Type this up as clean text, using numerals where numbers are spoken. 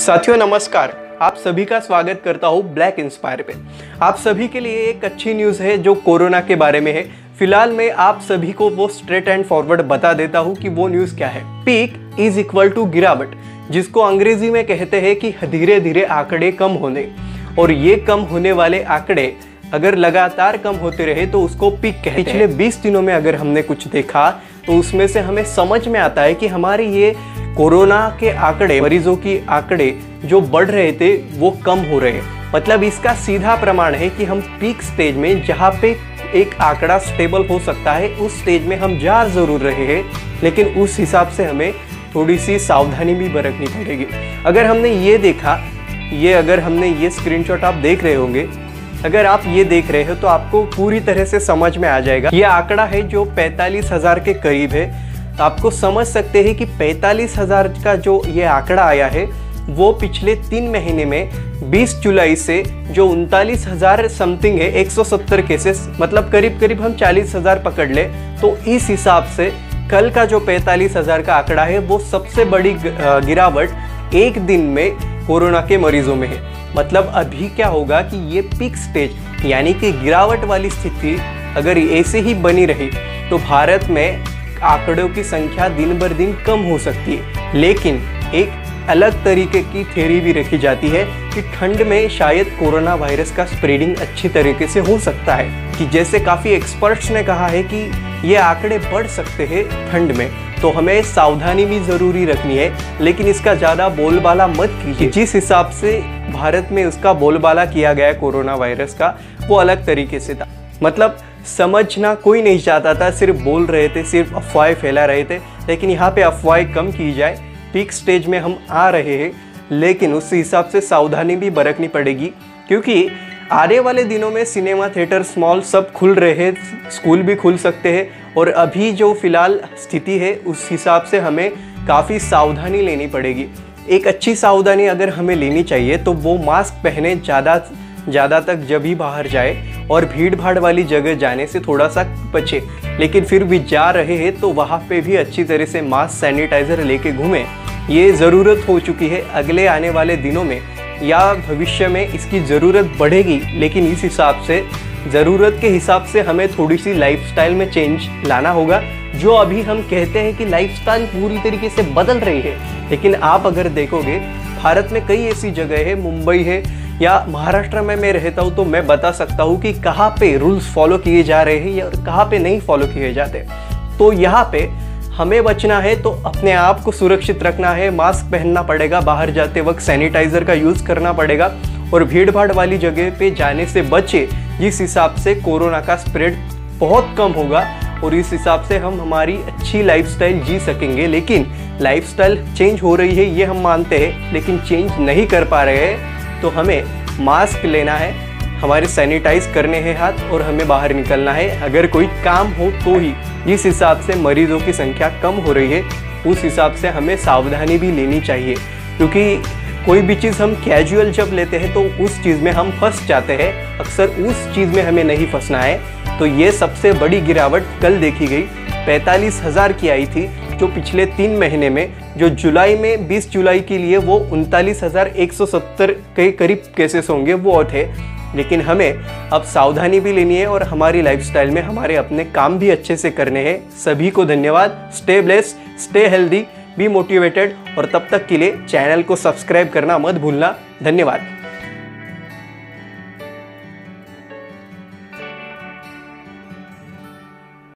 साथियों नमस्कार, आप सभी का स्वागत करता हूँ ब्लैक इंस्पायर पे। आप सभी के लिए एक अच्छी न्यूज़ है जो कोरोना के बारे में है। फिलहाल मैं आप सभी को वो स्ट्रेट एंड फॉरवर्ड बता देता हूँ कि वो न्यूज़ क्या है। पीक इज इक्वल टू गिरावट, जिसको अंग्रेजी में कहते हैं कि धीरे धीरे आंकड़े कम होने, और ये कम होने वाले आंकड़े अगर लगातार कम होते रहे तो उसको पीक कहते हैं। पिछले 20 दिनों में अगर हमने कुछ देखा तो उसमें से हमें समझ में आता है कि हमारे ये कोरोना के आंकड़े, मरीजों की आंकड़े जो बढ़ रहे थे वो कम हो रहे हैं। मतलब इसका सीधा प्रमाण है कि हम पीक स्टेज में, जहाँ पे एक आंकड़ा स्टेबल हो सकता है, उस स्टेज में हम जा जरूर रहे हैं, लेकिन उस हिसाब से हमें थोड़ी सी सावधानी भी बरतनी पड़ेगी। अगर हमने ये देखा, अगर हमने ये स्क्रीनशॉट आप देख रहे होंगे, अगर आप ये देख रहे हो तो आपको पूरी तरह से समझ में आ जाएगा। ये आंकड़ा है जो 45,000 के करीब है। तो आपको समझ सकते हैं कि 45,000 का जो ये आंकड़ा आया है वो पिछले 3 महीने में 20 जुलाई से जो 39,000 समथिंग है, 170 केसेस, मतलब करीब करीब हम 40,000 पकड़ ले तो इस हिसाब से कल का जो 45,000 का आंकड़ा है वो सबसे बड़ी गिरावट एक दिन में कोरोना के मरीजों में है। मतलब अभी क्या होगा कि ये पीक स्टेज यानी कि गिरावट वाली स्थिति अगर ऐसे ही बनी रही तो भारत में आंकड़ों की संख्या दिन बर दिन कम हो सकती है। लेकिन एक अलग तरीके की थ्योरी भी रखी जाती है कि ठंड में शायद कोरोना वायरस का स्प्रेडिंग अच्छी तरीके से हो सकता है, कि जैसे काफ़ी एक्सपर्ट्स ने कहा है कि ये आंकड़े बढ़ सकते हैं ठंड में, तो हमें सावधानी भी ज़रूरी रखनी है, लेकिन इसका ज़्यादा बोलबाला मत कीजिए। जिस हिसाब से भारत में उसका बोलबाला किया गया कोरोना वायरस का, वो अलग तरीके से था। मतलब समझना कोई नहीं चाहता था, सिर्फ बोल रहे थे, सिर्फ अफवाहें फैला रहे थे। लेकिन यहाँ पे अफवाहें कम की जाए, पीक स्टेज में हम आ रहे हैं, लेकिन उस हिसाब से सावधानी भी बरतनी पड़ेगी, क्योंकि आने वाले दिनों में सिनेमा, थिएटर, मॉल सब खुल रहे हैं, स्कूल भी खुल सकते हैं। और अभी जो फिलहाल स्थिति है उस हिसाब से हमें काफ़ी सावधानी लेनी पड़ेगी। एक अच्छी सावधानी अगर हमें लेनी चाहिए तो वो मास्क पहने, ज़्यादा तक जब भी बाहर जाए, और भीड़ भाड़ वाली जगह जाने से थोड़ा सा बचे। लेकिन फिर भी जा रहे हैं तो वहाँ पे भी अच्छी तरह से मास्क, सैनिटाइज़र लेके घूमें। ये ज़रूरत हो चुकी है। अगले आने वाले दिनों में या भविष्य में इसकी ज़रूरत बढ़ेगी, लेकिन इस हिसाब से ज़रूरत के हिसाब से हमें थोड़ी सी लाइफस्टाइल में चेंज लाना होगा। जो अभी हम कहते हैं कि लाइफस्टाइल पूरी तरीके से बदल रही है, लेकिन आप अगर देखोगे भारत में कई ऐसी जगह है, मुंबई है या महाराष्ट्र में मैं रहता हूँ, तो मैं बता सकता हूँ कि कहाँ पे रूल्स फॉलो किए जा रहे हैं या कहाँ पे नहीं फॉलो किए जाते। तो यहाँ पे हमें बचना है तो अपने आप को सुरक्षित रखना है, मास्क पहनना पड़ेगा, बाहर जाते वक्त सैनिटाइज़र का यूज़ करना पड़ेगा, और भीड़ भाड़ वाली जगह पे जाने से बचे, जिस हिसाब से कोरोना का स्प्रेड बहुत कम होगा, और इस हिसाब से हम हमारी अच्छी लाइफस्टाइल जी सकेंगे। लेकिन लाइफस्टाइल चेंज हो रही है ये हम मानते हैं, लेकिन चेंज नहीं कर पा रहे हैं। तो हमें मास्क लेना है, हमारे सैनिटाइज करने हैं हाथ, और हमें बाहर निकलना है अगर कोई काम हो तो ही। जिस हिसाब से मरीजों की संख्या कम हो रही है उस हिसाब से हमें सावधानी भी लेनी चाहिए, क्योंकि कोई भी चीज़ हम कैजुअल जब लेते हैं तो उस चीज़ में हम फंस जाते हैं। अक्सर उस चीज़ में हमें नहीं फंसना है। तो ये सबसे बड़ी गिरावट कल देखी गई, 45,000 की आई थी, जो पिछले 3 महीने में, जो जुलाई में 20 जुलाई के लिए वो 39,170 के करीब केसेस होंगे वो थे। लेकिन हमें अब सावधानी भी लेनी है और हमारी लाइफस्टाइल में हमारे अपने काम भी अच्छे से करने हैं। सभी को धन्यवाद। Stay blessed, stay healthy, be motivated, और तब तक के लिए चैनल को सब्सक्राइब करना मत भूलना। धन्यवाद।